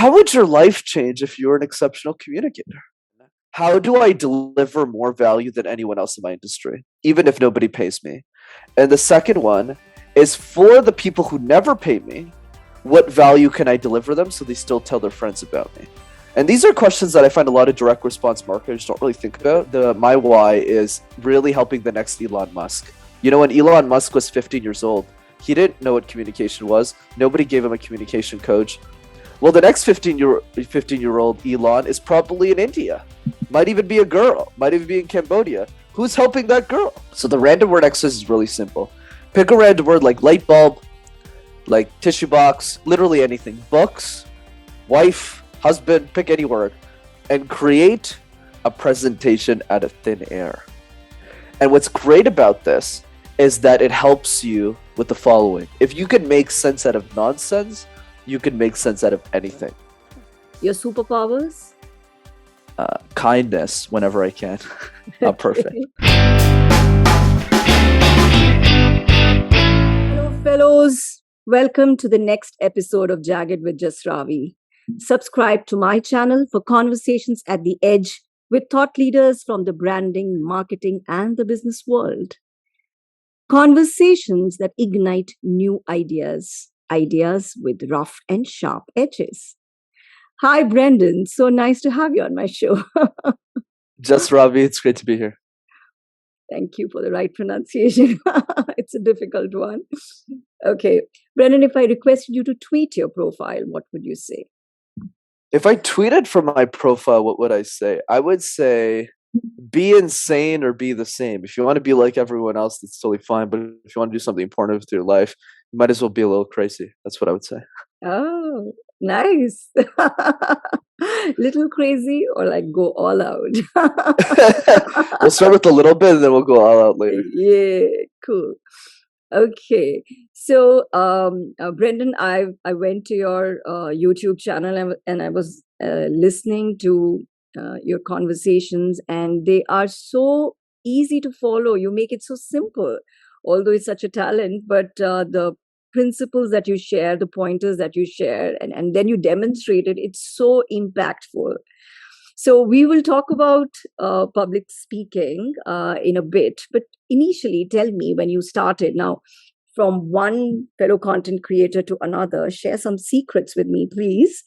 How would your life change if you were an exceptional communicator? How do I deliver more value than anyone else in my industry, even if nobody pays me? And the second one is for the people who never pay me, what value can I deliver them so they still tell their friends about me? And these are questions that I find a lot of direct response marketers don't really think about. My why is really helping the next Elon Musk. You know, when Elon Musk was 15 years old, he didn't know what communication was. Nobody gave him a communication coach. Well, the next 15-year-old Elon is probably in India. Might even be a girl. Might even be in Cambodia. Who's helping that girl? So the random word exercise is really simple. Pick a random word like light bulb, like tissue box, literally anything. Books, wife, husband, pick any word. And create a presentation out of thin air. And what's great about this is that it helps you with the following. If you can make sense out of nonsense, you can make sense out of anything. Your superpowers? Kindness whenever I can. Not perfect. Hello, fellows. Welcome to the next episode of Jagged with Just Ravi. Subscribe to my channel for conversations at the edge with thought leaders from the branding, marketing, and the business world. Conversations that ignite new ideas with rough and sharp edges. Hi, Brenden. So nice to have you on my show. Just Ravi, it's great to be here. Thank you for the right pronunciation. It's a difficult one. Okay. Brenden, if I requested you to tweet your profile, what would you say? If I tweeted from my profile, what would I say? I would say, be insane or be the same. If you want to be like everyone else, that's totally fine. But if you want to do something important with your life, you might as well be a little crazy. That's what I would say. Oh, nice. Little crazy or like go all out? We'll start with a little bit and then we'll go all out later. Yeah, cool. Okay. So, Brenden, I went to your YouTube channel and I was listening to your conversations, and they are so easy to follow. You make it so simple, although it's such a talent, but the principles that you share, the pointers that you share, and then you demonstrate it, it's so impactful. So we will talk about public speaking in a bit, but initially tell me when you started. Now, from one fellow content creator to another, share some secrets with me, please.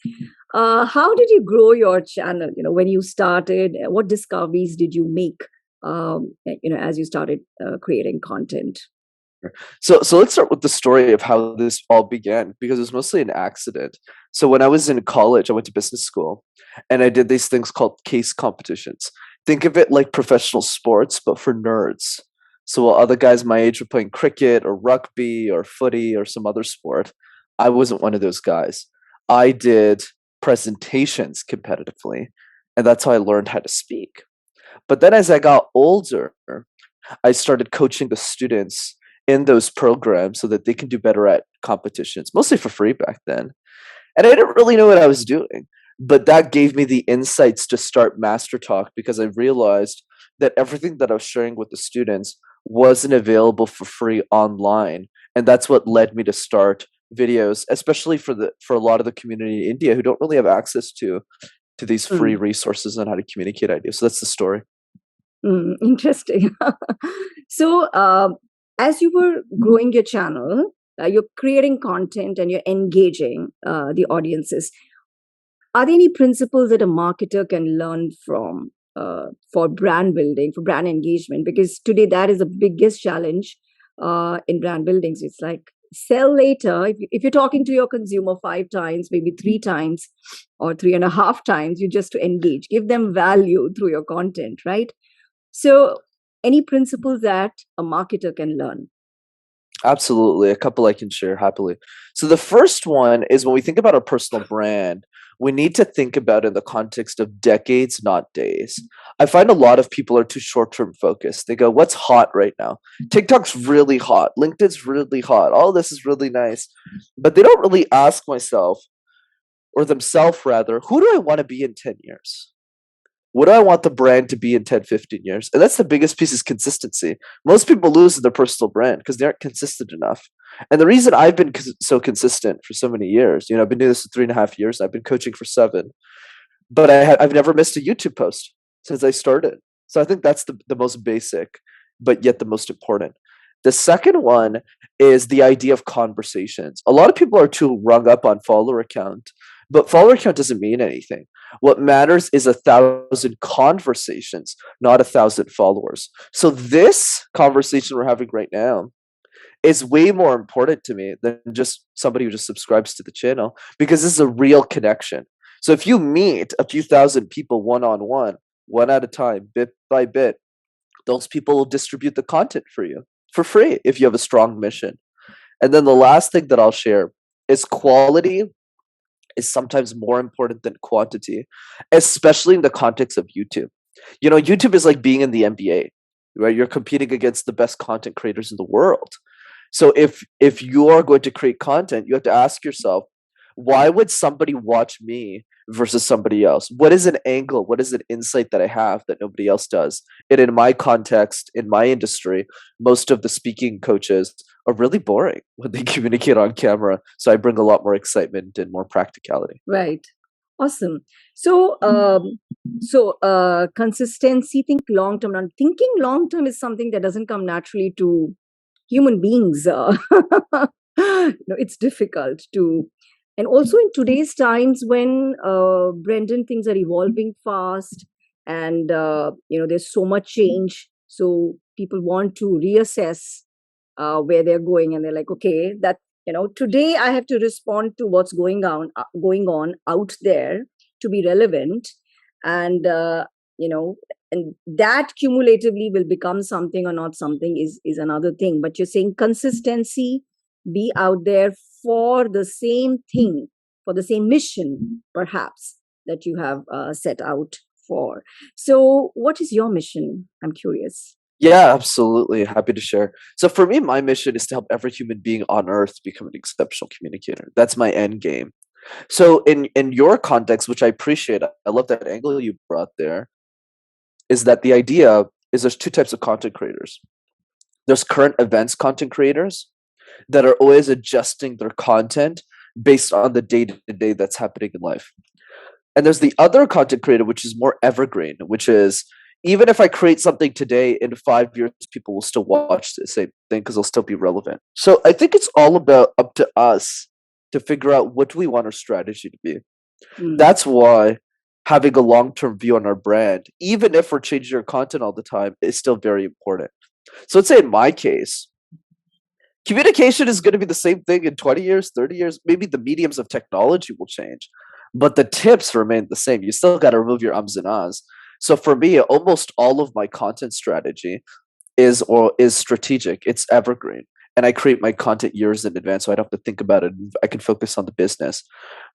How did you grow your channel? You know, when you started, what discoveries did you make? As you started creating content. So let's start with the story of how this all began, because it was mostly an accident. So when I was in college, I went to business school, and I did these things called case competitions. Think of it like professional sports, but for nerds. So while other guys my age were playing cricket or rugby or footy or some other sport, I wasn't one of those guys. I did presentations competitively, and that's how I learned how to speak. But then as I got older, I started coaching the students in those programs so that they can do better at competitions, mostly for free back then. And I didn't really know what I was doing, but that gave me the insights to start Master Talk, because I realized that everything that I was sharing with the students wasn't available for free online. And that's what led me to start videos, especially for a lot of the community in India who don't really have access to these free resources on how to communicate ideas. So that's the story. Interesting. So, as you were growing your channel, you're creating content and you're engaging the audiences. Are there any principles that a marketer can learn from for brand building, for brand engagement? Because today that is the biggest challenge in brand buildings. It's like sell later. If you're talking to your consumer 5 times, maybe 3 times or 3.5 times, you just to engage, give them value through your content, right? So any principles that a marketer can learn? Absolutely. A couple I can share happily. So the first one is, when we think about our personal brand, we need to think about it in the context of decades, not days. I find a lot of people are too short-term focused. They go, what's hot right now? TikTok's really hot. LinkedIn's really hot. All this is really nice. But they don't really ask themselves rather, who do I want to be in 10 years? What do I want the brand to be in 10, 15 years? And that's the biggest piece is consistency. Most people lose in their personal brand because they aren't consistent enough. And the reason I've been so consistent for so many years, I've been doing this for 3.5 years. I've been coaching for 7, but I've never missed a YouTube post since I started. So I think that's the most basic, but yet the most important. The second one is the idea of conversations. A lot of people are too rung up on follower count, but follower count doesn't mean anything. What matters is 1,000 conversations, not 1,000 followers. So this conversation we're having right now is way more important to me than just somebody who just subscribes to the channel, because this is a real connection. So if you meet a few thousand people one-on-one, one at a time, bit by bit, those people will distribute the content for you for free if you have a strong mission. And then the last thing that I'll share is quality is sometimes more important than quantity, especially in the context of YouTube. YouTube is like being in the NBA, right? You're competing against the best content creators in the world. So if you are going to create content, you have to ask yourself, why would somebody watch me versus somebody else? What is an angle? What is an insight that I have that nobody else does? And in my context, in my industry, most of the speaking coaches are really boring when they communicate on camera. So I bring a lot more excitement and more practicality. Right. Awesome. So, consistency, think long term. And thinking long term is something that doesn't come naturally to human beings. It's difficult to. And also in today's times when, Brenden, things are evolving fast and, there's so much change. So people want to reassess where they're going, and they're like, okay, that, today I have to respond to what's going on out there to be relevant. And, and that cumulatively will become something or not something is another thing. But you're saying consistency, be out there for the same thing, for the same mission, perhaps, that you have set out for. So what is your mission? I'm curious. Yeah, absolutely. Happy to share. So for me, my mission is to help every human being on earth become an exceptional communicator. That's my end game. So in your context, which I appreciate, I love that angle you brought there, is that the idea is there's two types of content creators. There's current events content creators that are always adjusting their content based on the day-to-day that's happening in life. And there's the other content creator, which is more evergreen, which is even if I create something today, in 5 years, people will still watch the same thing because it'll still be relevant. So I think it's all about up to us to figure out what do we want our strategy to be. That's why having a long-term view on our brand, even if we're changing our content all the time, is still very important. So let's say in my case, communication is going to be the same thing in 20 years, 30 years. Maybe the mediums of technology will change, but the tips remain the same. You still got to remove your ums and ahs. So for me, almost all of my content strategy is strategic. It's evergreen. And I create my content years in advance, so I don't have to think about it. I can focus on the business.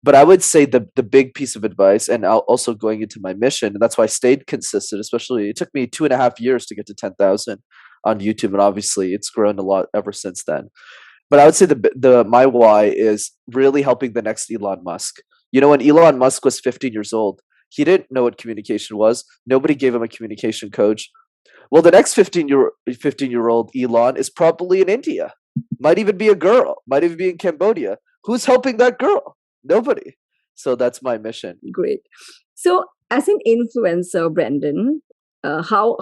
But I would say the big piece of advice, and also going into my mission, and that's why I stayed consistent, especially it took me 2.5 years to get to 10,000 on YouTube, and obviously it's grown a lot ever since then. But I would say my why is really helping the next Elon Musk. When Elon Musk was 15 years old, he didn't know what communication was. Nobody gave him a communication coach. Well, the next 15-year-old Elon is probably in India. Might even be a girl. Might even be in Cambodia. Who's helping that girl? Nobody. So that's my mission. Great. So as an influencer, Brenden, how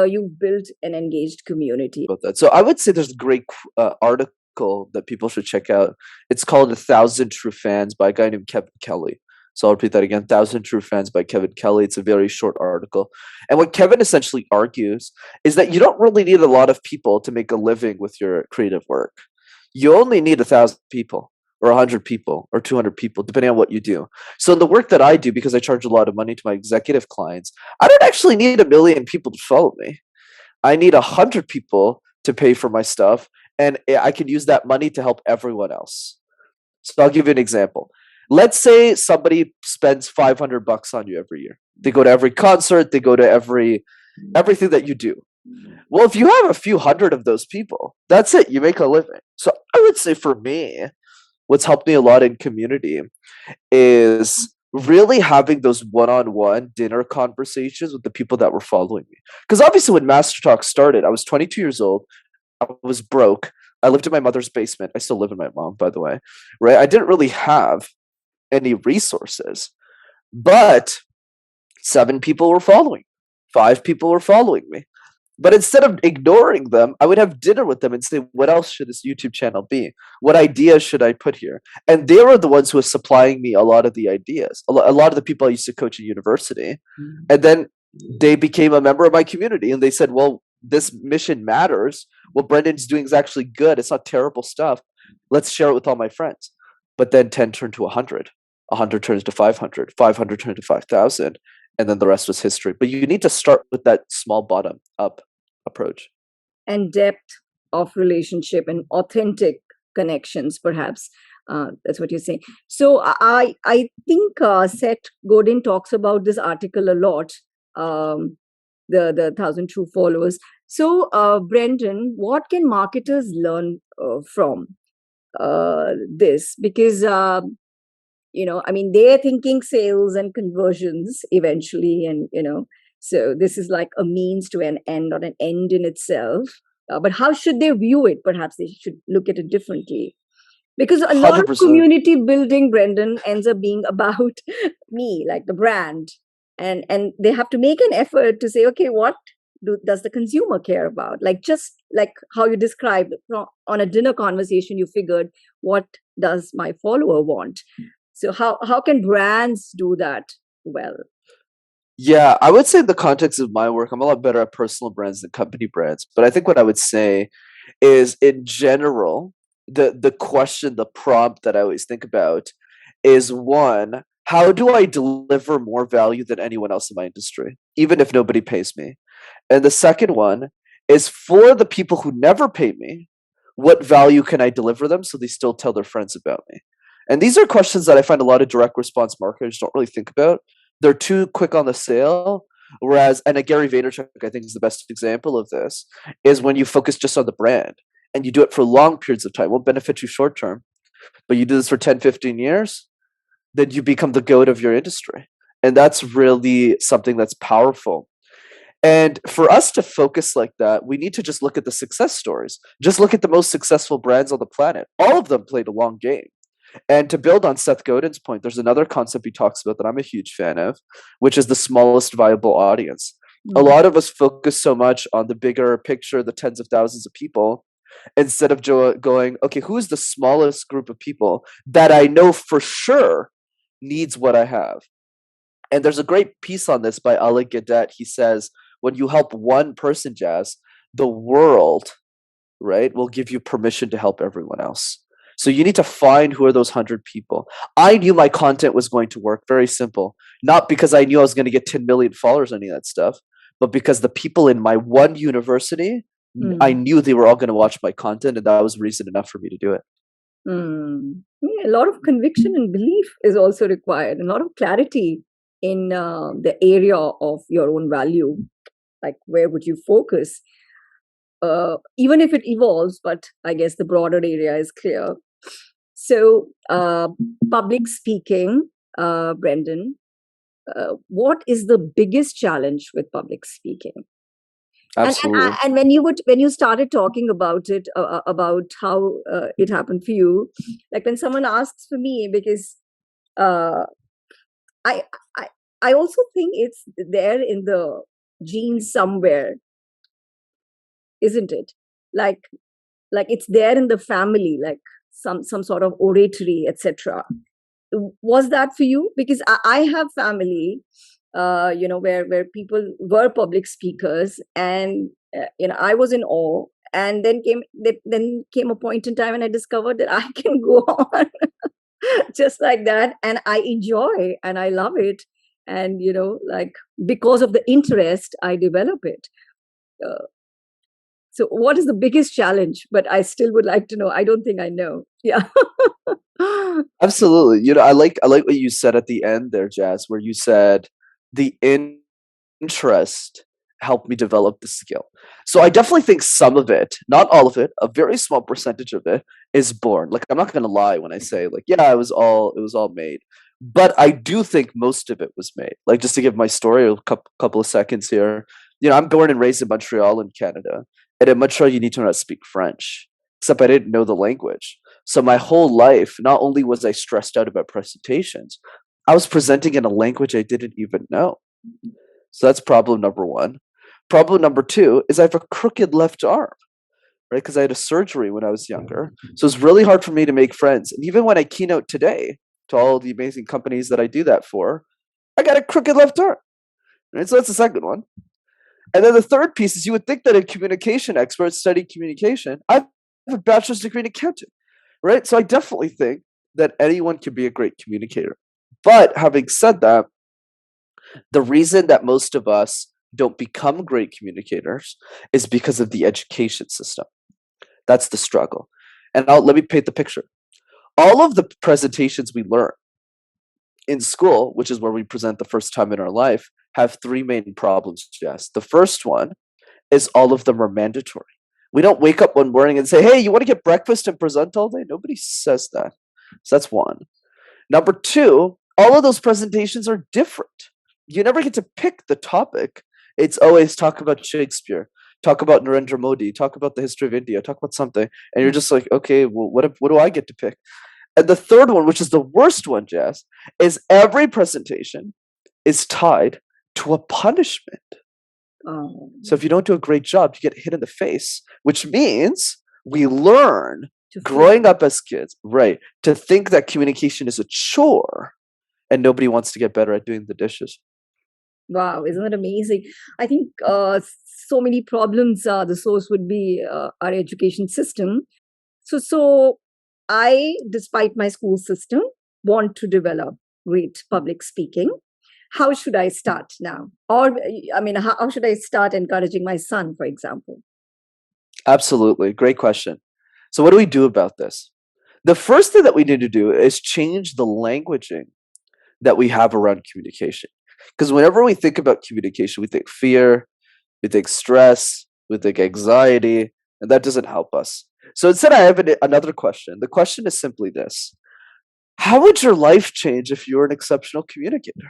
you've built an engaged community? About that. So I would say there's a great article that people should check out. It's called 1,000 True Fans by a guy named Kevin Kelly. So I'll repeat that again, 1,000 True Fans by Kevin Kelly. It's a very short article. And what Kevin essentially argues is that you don't really need a lot of people to make a living with your creative work. You only need 1,000 people or 100 people or 200 people, depending on what you do. So in the work that I do, because I charge a lot of money to my executive clients, I don't actually need 1 million people to follow me. I need 100 people to pay for my stuff, and I can use that money to help everyone else. So I'll give you an example. Let's say somebody spends $500 on you every year. They go to every concert, they go to everything that you do. Well, if you have a few hundred of those people, that's it. You make a living. So I would say for me, what's helped me a lot in community is really having those one-on-one dinner conversations with the people that were following me. Because obviously when Master Talk started, I was 22 years old. I was broke. I lived in my mother's basement. I still live in my mom, by the way. Right? I didn't really have any resources. But 7 people were following. 5 people were following me. But instead of ignoring them, I would have dinner with them and say, what else should this YouTube channel be? What ideas should I put here? And they were the ones who were supplying me a lot of the ideas. A lot of the people I used to coach at university. And then they became a member of my community and they said, well, this mission matters. What Brendan's doing is actually good. It's not terrible stuff. Let's share it with all my friends. But then 10 turned to 100. 100 turns to 500. 500 turned to 5,000. And then the rest was history. But you need to start with that small bottom up approach. And depth of relationship and authentic connections, perhaps. That's what you're saying. So I think Seth Godin talks about this article a lot, the 1,000 True Followers. So, Brenden, what can marketers learn from this? Because I mean, they're thinking sales and conversions eventually, and so this is like a means to an end, not an end in itself. But how should they view it? Perhaps they should look at it differently. Because a lot of 100%. community building, Brenden, ends up being about me, like the brand. And they have to make an effort to say, okay, what does the consumer care about? Like, just like how you described on a dinner conversation, you figured, what does my follower want? So how can brands do that well? Yeah, I would say in the context of my work, I'm a lot better at personal brands than company brands. But I think what I would say is, in general, the question, the prompt that I always think about is, one, how do I deliver more value than anyone else in my industry, even if nobody pays me? And the second one is, for the people who never pay me, what value can I deliver them so they still tell their friends about me? And these are questions that I find a lot of direct response marketers don't really think about. They're too quick on the sale. Whereas, and a Gary Vaynerchuk, I think, is the best example of this, is when you focus just on the brand and you do it for long periods of time. It won't benefit you short term, but you do this for 10, 15 years, then you become the goat of your industry. And that's really something that's powerful. And for us to focus like that, we need to just look at the success stories. Just look at the most successful brands on the planet. All of them played a long game. And to build on Seth Godin's point, there's another concept he talks about that I'm a huge fan of, which is the smallest viable audience. A lot of us focus so much on the bigger picture, the tens of thousands of people, instead of going, okay, who is the smallest group of people that I know for sure needs what I have? And there's a great piece on this by Ali Gadet. He says, when you help one person, Jazz, the world, right, will give you permission to help everyone else. So you need to find who are those 100 people. I knew my content was going to work. Very simple. Not because I knew I was going to get 10 million followers or any of that stuff, but because the people in my one university, I knew they were all going to watch my content, and that was reason enough for me to do it. Yeah, a lot of conviction and belief is also required, and a lot of clarity in the area of your own value. Like, where would you focus? Even if it evolves, but I guess the broader area is clear. So, public speaking, Brenden, what is the biggest challenge with public speaking? Absolutely. And when you started talking about it, about how it happened for you, like when someone asks for me, because I I also think it's there in the genes somewhere, isn't it? Like it's there in the family, like some sort of oratory, etc. Was that for you? Because I have family, where people were public speakers, and I was in awe. And then came a point in time when I discovered that I can go on just like that, and I enjoy and I love it, and like because of the interest I develop it. So what is the biggest challenge? But I still would like to know. I don't think I know. Yeah. Absolutely. I like what you said at the end there, Jazz, where you said the interest helped me develop the skill. So I definitely think some of it, not all of it, a very small percentage of it is born. Like, I'm not going to lie when I say, like, yeah, it was all made. But I do think most of it was made. Like, just to give my story a couple of seconds here. I'm born and raised in Montreal in Canada. And in Montreal, you need to know how to speak French, except I didn't know the language. So my whole life, not only was I stressed out about presentations, I was presenting in a language I didn't even know. So that's problem number one. Problem number two is I have a crooked left arm, right? Because I had a surgery when I was younger. So it's really hard for me to make friends. And even when I keynote today to all the amazing companies that I do that for, I got a crooked left arm. Right? So that's the second one. And then the third piece is you would think that a communication expert studied communication. I have a bachelor's degree in accounting, right? So I definitely think that anyone can be a great communicator. But having said that, the reason that most of us don't become great communicators is because of the education system. That's the struggle. And let me paint the picture. All of the presentations we learn in school, which is where we present the first time in our life, have three main problems, Jess. The first one is all of them are mandatory. We don't wake up one morning and say, hey, you want to get breakfast and present all day? Nobody says that. So that's one. Number two, all of those presentations are different. You never get to pick the topic. It's always talk about Shakespeare, talk about Narendra Modi, talk about the history of India, talk about something. And you're just like, okay, well, what do I get to pick? And the third one, which is the worst one, Jess, is every presentation is tied to a punishment. Oh, So if you don't do a great job, you get hit in the face, which means we learn growing up as kids, right, to think that communication is a chore and nobody wants to get better at doing the dishes. wow, isn't that amazing? I think so many problems, the source would be our education system. So I, despite my school system, want to develop great public speaking. How should I start now? Or, I mean, how should I start encouraging my son, for example? Absolutely. Great question. So what do we do about this? The first thing that we need to do is change the languaging that we have around communication. Because whenever we think about communication, we think fear, we think stress, we think anxiety, and that doesn't help us. So instead, I have another question. The question is simply this: how would your life change if you were an exceptional communicator?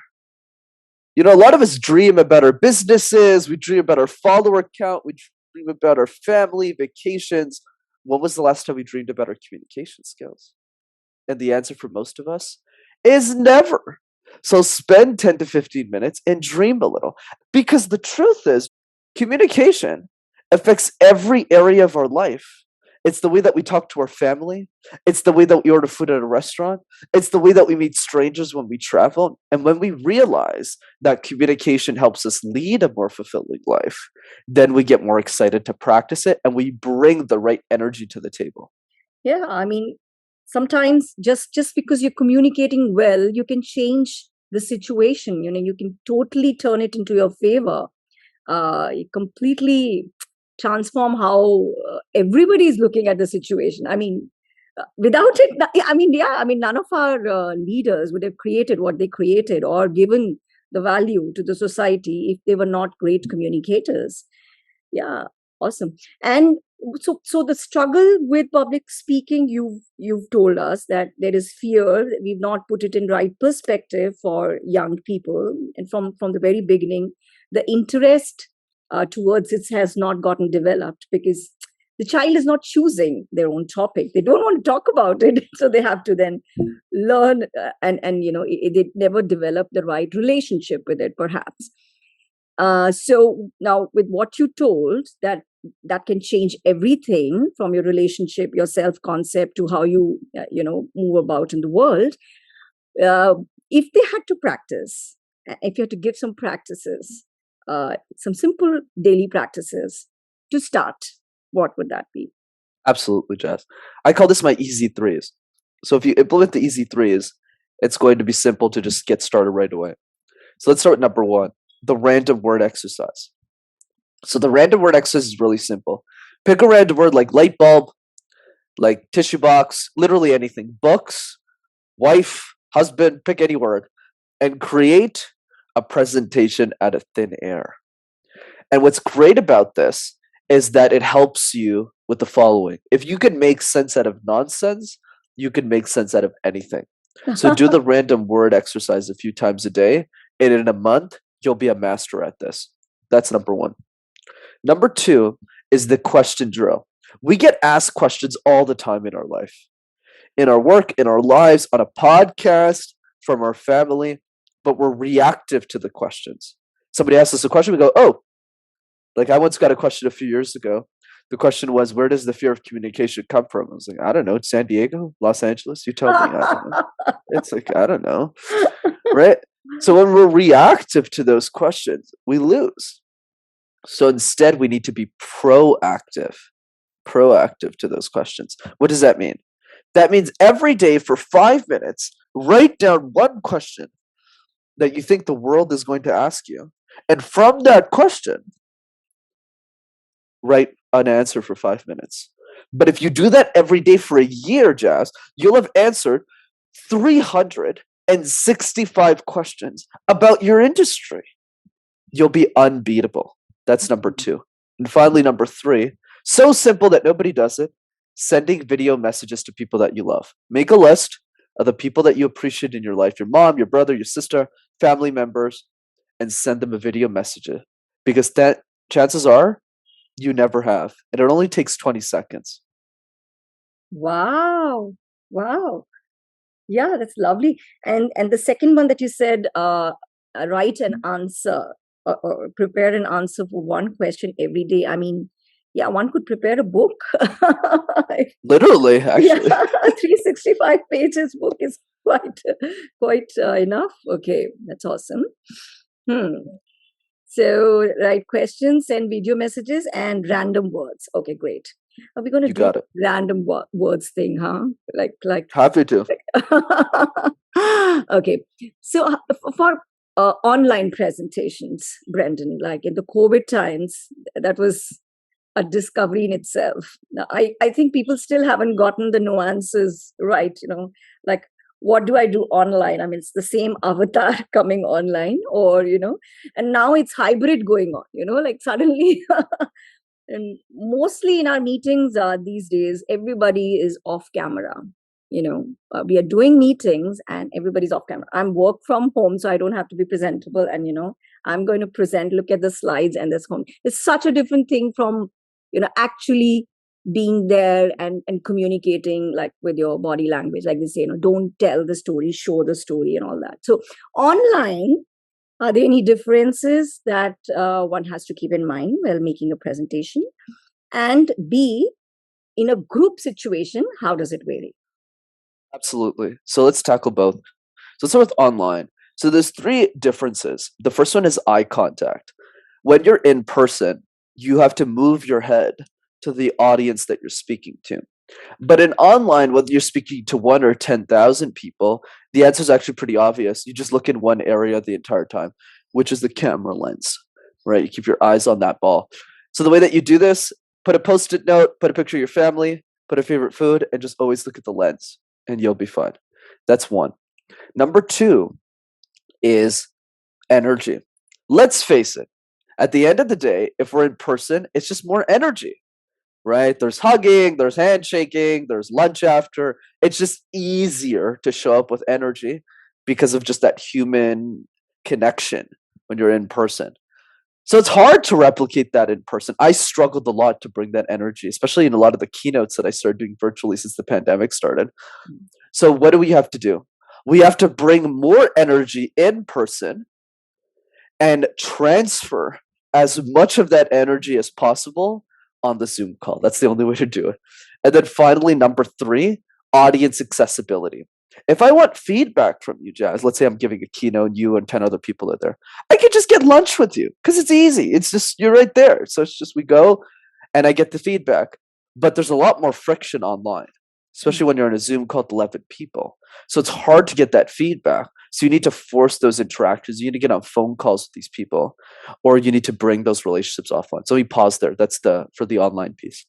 A lot of us dream about our businesses, we dream about our follower count, we dream about our family, vacations. When was the last time we dreamed about our communication skills? And the answer for most of us is never. So spend 10 to 15 minutes and dream a little. Because the truth is, communication affects every area of our life. It's the way that we talk to our family. It's the way that we order food at a restaurant. It's the way that we meet strangers when we travel. And when we realize that communication helps us lead a more fulfilling life, then we get more excited to practice it and we bring the right energy to the table. Yeah, I mean, sometimes just because you're communicating well, you can change the situation. You can totally turn it into your favor. You completely transform how everybody is looking at the situation. I mean, without it, none of our leaders would have created what they created or given the value to the society if they were not great communicators. Yeah, awesome. And so the struggle with public speaking, you've told us that there is fear. We've not put it in right perspective for young people, and from the very beginning, the interest towards it has not gotten developed because the child is not choosing their own topic. They don't want to talk about it, so they have to then learn, and they never develop the right relationship with it, perhaps. So now, with what you told, that can change everything from your relationship, your self-concept, to how you move about in the world. If they had to practice, if you had to give some practices, some simple daily practices to start, what would that be? Absolutely, Jess. I call this my easy threes. So if you implement the easy threes, it's going to be simple to just get started right away. So let's start with number one, the random word exercise. So the random word exercise is really simple. Pick a random word like light bulb, like tissue box, literally anything. Books, wife, husband, pick any word, and create a presentation out of thin air. And what's great about this is that it helps you with the following. If you can make sense out of nonsense, you can make sense out of anything. So do the random word exercise a few times a day, and in a month, you'll be a master at this. That's number one. Number two is the question drill. We get asked questions all the time in our life, in our work, in our lives, on a podcast, from our family, but we're reactive to the questions. Somebody asks us a question, we go, oh, like I once got a question a few years ago. The question was, where does the fear of communication come from? I was like, I don't know. San Diego, Los Angeles? You tell me. I don't know. It's like, I don't know. Right? So when we're reactive to those questions, we lose. So instead, we need to be proactive to those questions. What does that mean? That means every day for 5 minutes, write down one question that you think the world is going to ask you. And from that question, write an answer for 5 minutes. But if you do that every day for a year, Jazz, you'll have answered 365 questions about your industry. You'll be unbeatable. That's number two. And finally, number three, so simple that nobody does it, sending video messages to people that you love. Make a list of the people that you appreciate in your life, your mom, your brother, your sister, family members, and send them a video message. Because that chances are you never have. And it only takes 20 seconds. Wow. Wow. Yeah, that's lovely. And the second one that you said, write an answer or prepare an answer for one question every day. I mean, yeah, one could prepare a book. Literally, actually. Yeah, 365 pages book is quite enough. Okay, that's awesome. So, write questions, send video messages, and random words. Okay, great. Are we going to You do got it. random words thing, huh? Like Happy to. Okay. So for online presentations, Brenden, like in the COVID times, that was a discovery in itself. Now, I think people still haven't gotten the nuances right, like what do I do online? I mean, it's the same avatar coming online, or, and now it's hybrid going on, like suddenly. And mostly in our meetings these days, everybody is off camera. We are doing meetings and everybody's off camera. I'm work from home, so I don't have to be presentable. And, I'm going to present, look at the slides, and that's home. It's such a different thing from, actually being there and communicating like with your body language. Like they say, don't tell the story, show the story and all that. So online, are there any differences that one has to keep in mind while making a presentation? And B, in a group situation, how does it vary? Absolutely. So let's tackle both. So let's start with online. So there's three differences. The first one is eye contact. When you're in person, you have to move your head to the audience that you're speaking to. But in online, whether you're speaking to 1 or 10,000 people, the answer is actually pretty obvious. You just look in one area the entire time, which is the camera lens, right? You keep your eyes on that ball. So the way that you do this, put a Post-it note, put a picture of your family, put a favorite food, and just always look at the lens, and you'll be fine. That's one. Number two is energy. Let's face it. At the end of the day, if we're in person, it's just more energy. Right? There's hugging, there's handshaking, there's lunch after. It's just easier to show up with energy because of just that human connection when you're in person. So it's hard to replicate that in person. I struggled a lot to bring that energy, especially in a lot of the keynotes that I started doing virtually since the pandemic started. So what do we have to do? We have to bring more energy in person and transfer as much of that energy as possible on the Zoom call. That's the only way to do it. And then finally, number three, audience accessibility. If I want feedback from you, Jazz, let's say I'm giving a keynote and you and 10 other people are there, I could just get lunch with you because it's easy. It's just, you're right there. So it's just we go and I get the feedback. But there's a lot more friction online, especially when you're on a Zoom call with 11 people. So it's hard to get that feedback. So you need to force those interactions. You need to get on phone calls with these people, or you need to bring those relationships offline. So we pause there. That's for the online piece.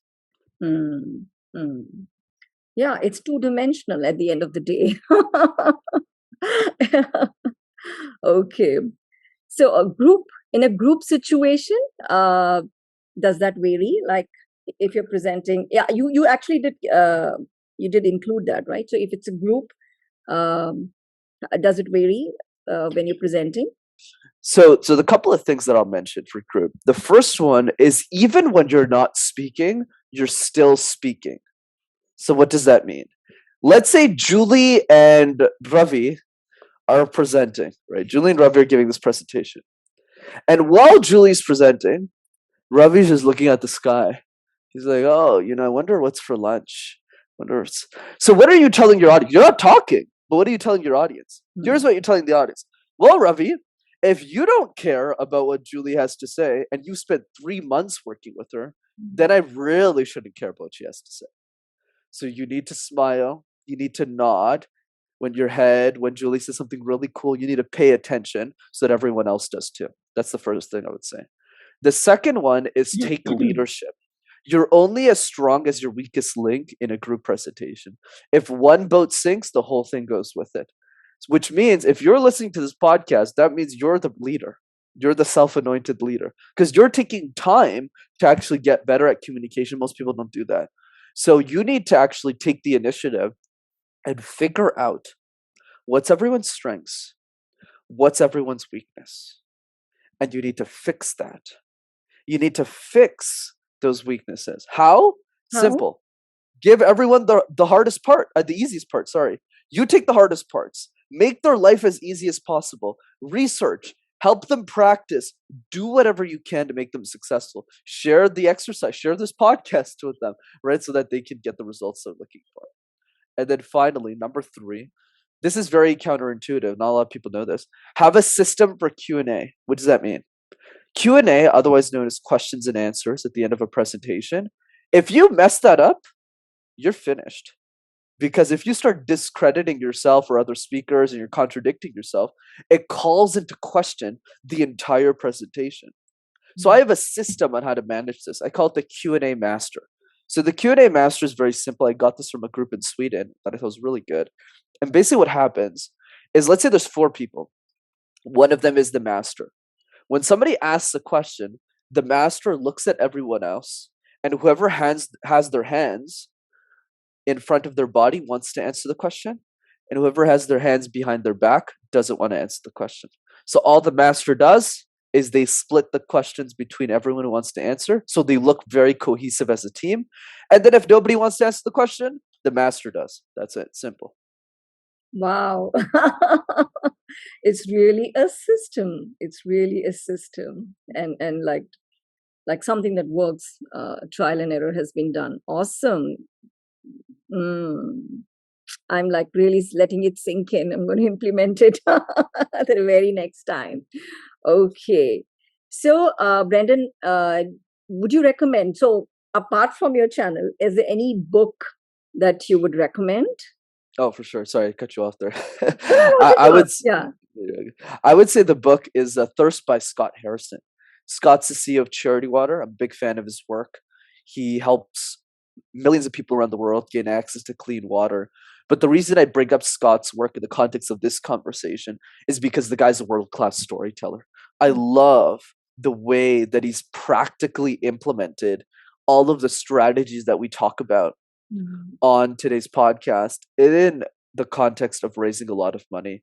Yeah, it's two-dimensional at the end of the day. Okay. So in a group situation, does that vary? Like if you're presenting, yeah, you actually did you did include that, right? So if it's a group, Does it vary when you're presenting? So the couple of things that I'll mention for group. The first one is even when you're not speaking, you're still speaking. So what does that mean? Let's say Julie and Ravi are presenting, right? Julie and Ravi are giving this presentation. And while Julie's presenting, Ravi's just looking at the sky. He's like, oh, I wonder what's for lunch. So what are you telling your audience? You're not talking, but what are you telling your audience? Here's what you're telling the audience. Well, Ravi, if you don't care about what Julie has to say and you spent 3 months working with her, then I really shouldn't care about what she has to say. So you need to smile. You need to nod when Julie says something really cool, you need to pay attention so that everyone else does too. That's the first thing I would say. The second one is take leadership. You're only as strong as your weakest link in a group presentation. If one boat sinks, the whole thing goes with it. Which means if you're listening to this podcast, that means you're the leader. You're the self-anointed leader because you're taking time to actually get better at communication. Most people don't do that. So you need to actually take the initiative and figure out what's everyone's strengths, what's everyone's weakness, and you need to fix that. You need to fix those weaknesses. How? Simple. Give everyone the hardest part, the easiest part, sorry. You take the hardest parts. Make their life as easy as possible. Research. Help them practice. Do whatever you can to make them successful. Share the exercise. Share this podcast with them, right? So that they can get the results they're looking for. And then finally, number 3, this is very counterintuitive. Not a lot of people know this. Have a system for Q&A. What does that mean? Q&A, otherwise known as questions and answers at the end of a presentation. If you mess that up, you're finished. Because if you start discrediting yourself or other speakers and you're contradicting yourself, it calls into question the entire presentation. So I have a system on how to manage this. I call it the Q&A master. So the Q&A master is very simple. I got this from a group in Sweden that I thought was really good. And basically what happens is, let's say there's 4 people. One of them is the master. When somebody asks a question, the master looks at everyone else, and whoever has their hands in front of their body wants to answer the question, and whoever has their hands behind their back doesn't want to answer the question. So all the master does is they split the questions between everyone who wants to answer, so they look very cohesive as a team. And then if nobody wants to answer the question, the master does. That's it. Simple. Wow. It's really a system. It's really a system. And like something that works, trial and error has been done. Awesome. I'm like really letting it sink in. I'm going to implement it the very next time. Okay. So, Brenden, would you recommend? So, apart from your channel, is there any book that you would recommend? Oh, for sure. Sorry, I cut you off there. No, I would yeah. I would say the book is Thirst by Scott Harrison. Scott's the CEO of Charity Water. I'm a big fan of his work. He helps millions of people around the world gain access to clean water. But the reason I bring up Scott's work in the context of this conversation is because the guy's a world-class storyteller. I love the way that he's practically implemented all of the strategies that we talk about on today's podcast in the context of raising a lot of money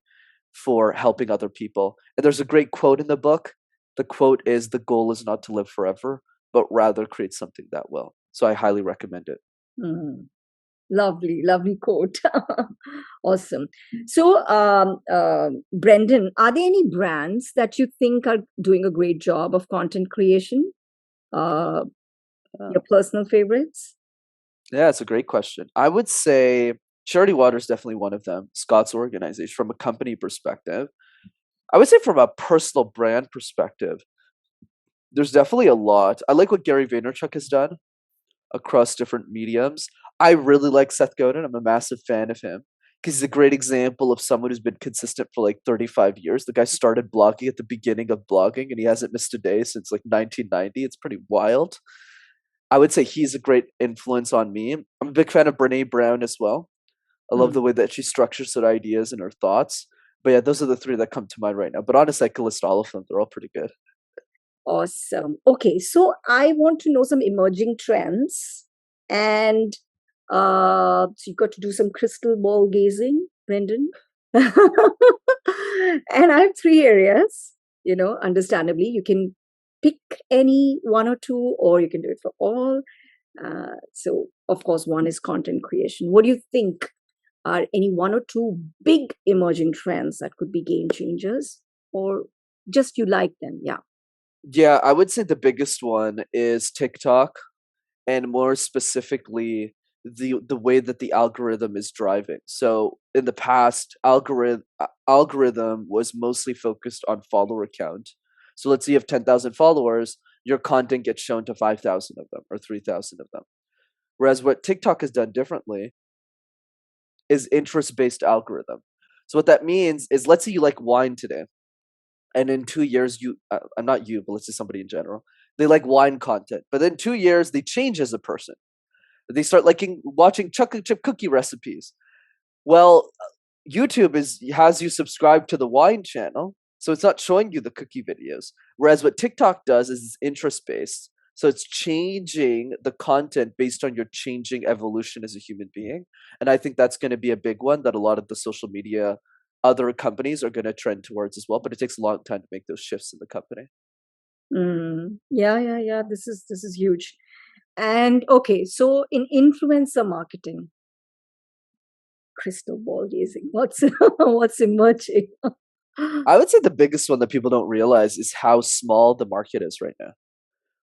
for helping other people. And there's a great quote in the book. The quote is, "The goal is not to live forever, but rather create something that will." So I highly recommend it. Lovely, lovely quote. Awesome. So, Brenden, are there any brands that you think are doing a great job of content creation? Your personal favorites? Yeah, it's a great question. I would say Charity Water is definitely one of them. Scott's organization, from a company perspective. I would say from a personal brand perspective, there's definitely a lot. I like what Gary Vaynerchuk has done across different mediums. I really like Seth Godin. I'm a massive fan of him because he's a great example of someone who's been consistent for like 35 years. The guy started blogging at the beginning of blogging and he hasn't missed a day since like 1990. It's pretty wild. I would say he's a great influence on me. I'm a big fan of Brene Brown as well. I love the way that she structures her ideas and her thoughts. But yeah, those are the 3 that come to mind right now. But honestly, I could list all of them. They're all pretty good. Awesome. Okay, so I want to know some emerging trends, and so you got to do some crystal ball gazing. Brenden. And I have three areas, understandably. You can pick any one or two, or you can do it for all. So, of course, one is content creation. What do you think are any one or two big emerging trends that could be game changers, or just you like them? Yeah. Yeah, I would say the biggest one is TikTok, and more specifically the way that the algorithm is driving. So in the past, algorithm was mostly focused on follower count. So let's say you have 10,000 followers, your content gets shown to 5,000 of them or 3,000 of them. Whereas what TikTok has done differently is interest-based algorithm. So what that means is, let's say you like wine today, and in 2 years, I'm not you, but let's say somebody in general, they like wine content, but then 2 years they change as a person. They start liking watching chocolate chip cookie recipes. Well, YouTube has you subscribe to the wine channel, so it's not showing you the cookie videos. Whereas what TikTok does is it's interest based. So it's changing the content based on your changing evolution as a human being. And I think that's going to be a big one that a lot of the social media other companies are going to trend towards as well. But it takes a long time to make those shifts in the company. Yeah, yeah, yeah. This is huge. And okay, so in influencer marketing, crystal ball gazing, what's what's emerging? I would say the biggest one that people don't realize is how small the market is right now.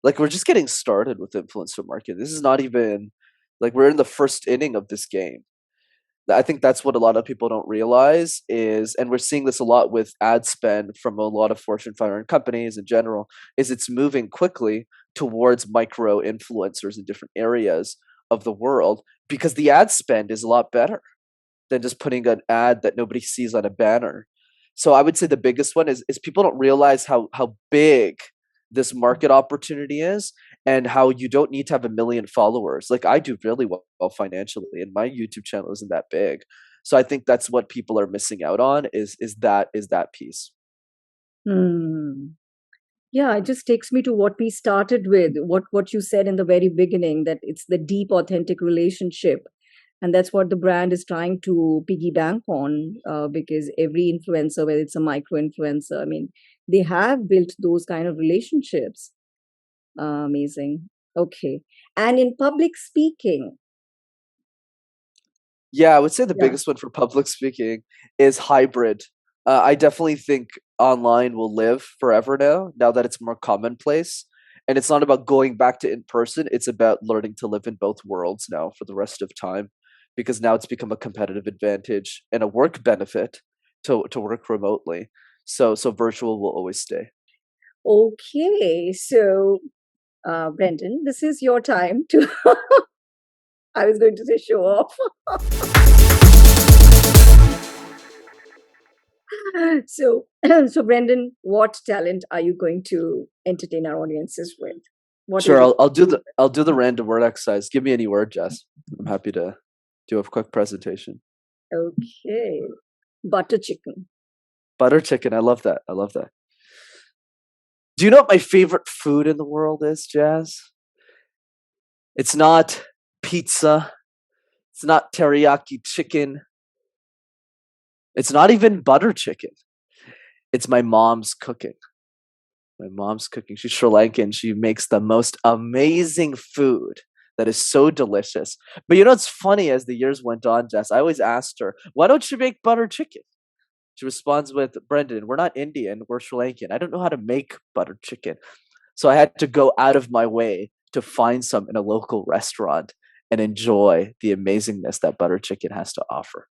Like, we're just getting started with influencer marketing. This is not even like we're in the first inning of this game. I think that's what a lot of people don't realize is, and we're seeing this a lot with ad spend from a lot of Fortune 500 companies in general, is it's moving quickly towards micro influencers in different areas of the world because the ad spend is a lot better than just putting an ad that nobody sees on a banner. So I would say the biggest one is people don't realize how big this market opportunity is, and how you don't need to have a million followers. Like, I do really well financially, and my YouTube channel isn't that big. So I think that's what people are missing out on is that piece. Hmm. Yeah, it just takes me to what we started with, what you said in the very beginning, that it's the deep, authentic relationship. And that's what the brand is trying to piggy bank on, because every influencer, whether it's a micro influencer, I mean, they have built those kind of relationships. Amazing. Okay. And in public speaking, Yeah, I would say the yeah. biggest one for public speaking is hybrid. I definitely think online will live forever now that it's more commonplace. And it's not about going back to in person, it's about learning to live in both worlds now for the rest of time, because now it's become a competitive advantage and a work benefit to work remotely. So virtual will always stay. Okay. So, Brenden, this is your time to, I was going to say show off. So, so Brenden, what talent are you going to entertain our audiences with? What is Sure, your I'll do the random word exercise. Give me any word, Jess. I'm happy to do a quick presentation. okay? Butter chicken. Butter chicken. I love that. I love that. Do you know what my favorite food in the world is, Jazz? It's not pizza. It's not teriyaki chicken. It's not even butter chicken. It's my mom's cooking. My mom's cooking. She's Sri Lankan. She makes the most amazing food that is so delicious. But you know what's funny, as the years went on, Jess, I always asked her, why don't you make butter chicken? She responds with, Brenden, we're not Indian, we're Sri Lankan. I don't know how to make butter chicken. So I had to go out of my way to find some in a local restaurant and enjoy the amazingness that butter chicken has to offer.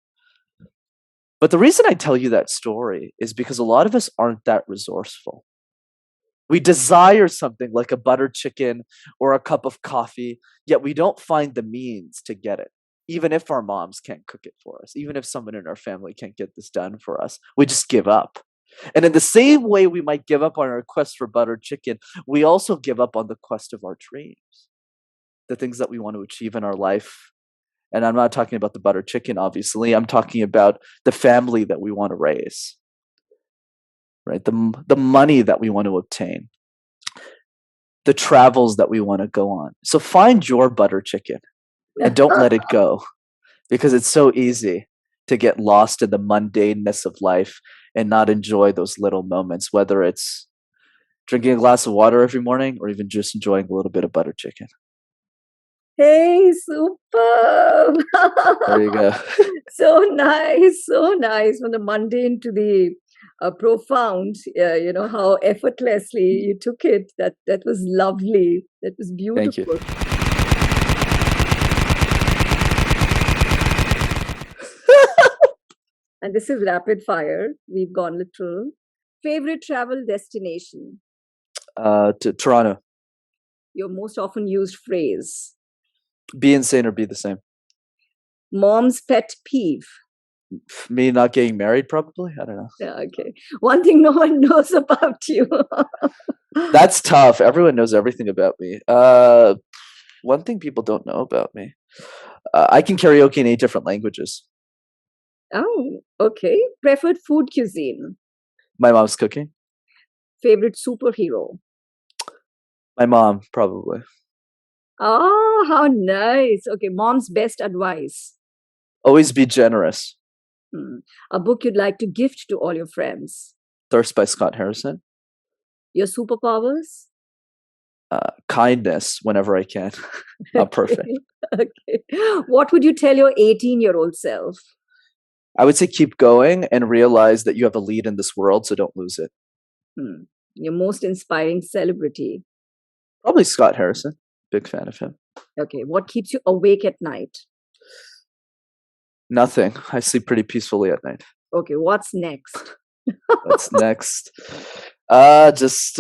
But the reason I tell you that story is because a lot of us aren't that resourceful. We desire something like a butter chicken or a cup of coffee, yet we don't find the means to get it. Even if our moms can't cook it for us, even if someone in our family can't get this done for us, we just give up. And in the same way we might give up on our quest for butter chicken, we also give up on the quest of our dreams, the things that we want to achieve in our life. And I'm not talking about the butter chicken, obviously. I'm talking about the family that we want to raise, right? The money that we want to obtain, the travels that we want to go on. So find your butter chicken and don't let it go, because it's so easy. to get lost in the mundaneness of life and not enjoy those little moments, whether it's drinking a glass of water every morning or even just enjoying a little bit of butter chicken. Hey, superb. There you go. So nice, so nice. From the mundane to the profound, how effortlessly you took it. That was lovely. That was Thank you. beautiful. And this is rapid fire. We've gone literal. Favorite travel destination? To Toronto. Your most often used phrase? Be insane or be the same. Mom's pet peeve? Me not getting married, probably. I don't know. Yeah, okay. One thing no one knows about you. That's tough. Everyone knows everything about me. One thing people don't know about me. I can karaoke in 8 different languages. Oh, okay. Preferred food cuisine? My mom's cooking. Favorite superhero? My mom, probably. Oh, how nice. Okay, mom's best advice. Always be generous. A book you'd like to gift to all your friends. Thirst by Scott Harrison. Your superpowers? Kindness whenever I can. Not perfect. Okay. What would you tell your 18-year-old self? I would say keep going and realize that you have a lead in this world, so don't lose it. Your most inspiring celebrity? Probably Scott Harrison. Big fan of him. Okay. What keeps you awake at night? Nothing. I sleep pretty peacefully at night. Okay. What's next? What's next? Just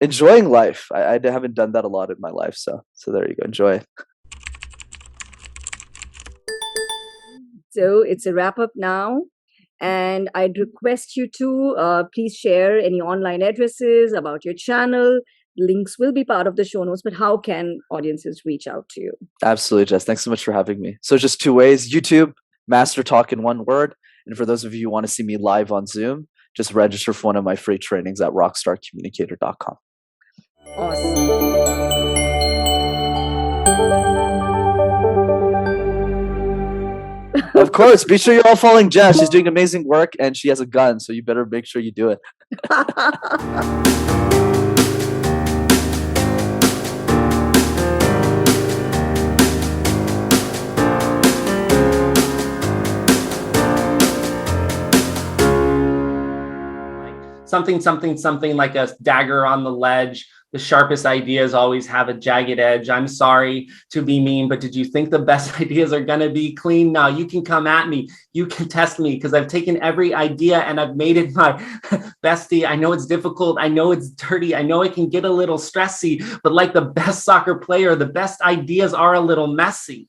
enjoying life. I haven't done that a lot in my life, so there you go. Enjoy it. So it's a wrap up now. And I'd request you to please share any online addresses about your channel. Links will be part of the show notes, but how can audiences reach out to you? Absolutely, Jess. Thanks so much for having me. So just 2 ways: YouTube, Master Talk in one word. And for those of you who want to see me live on Zoom, just register for one of my free trainings at rockstarcommunicator.com. Awesome. Of course. Be sure you're all following Jess. She's doing amazing work and she has a gun, so you better make sure you do it. Something like a dagger on the ledge. The sharpest ideas always have a jagged edge. I'm sorry to be mean, but did you think the best ideas are going to be clean? Now you can come at me. You can test me because I've taken every idea and I've made it my bestie. I know it's difficult. I know it's dirty. I know it can get a little stressy, but like the best soccer player, the best ideas are a little messy.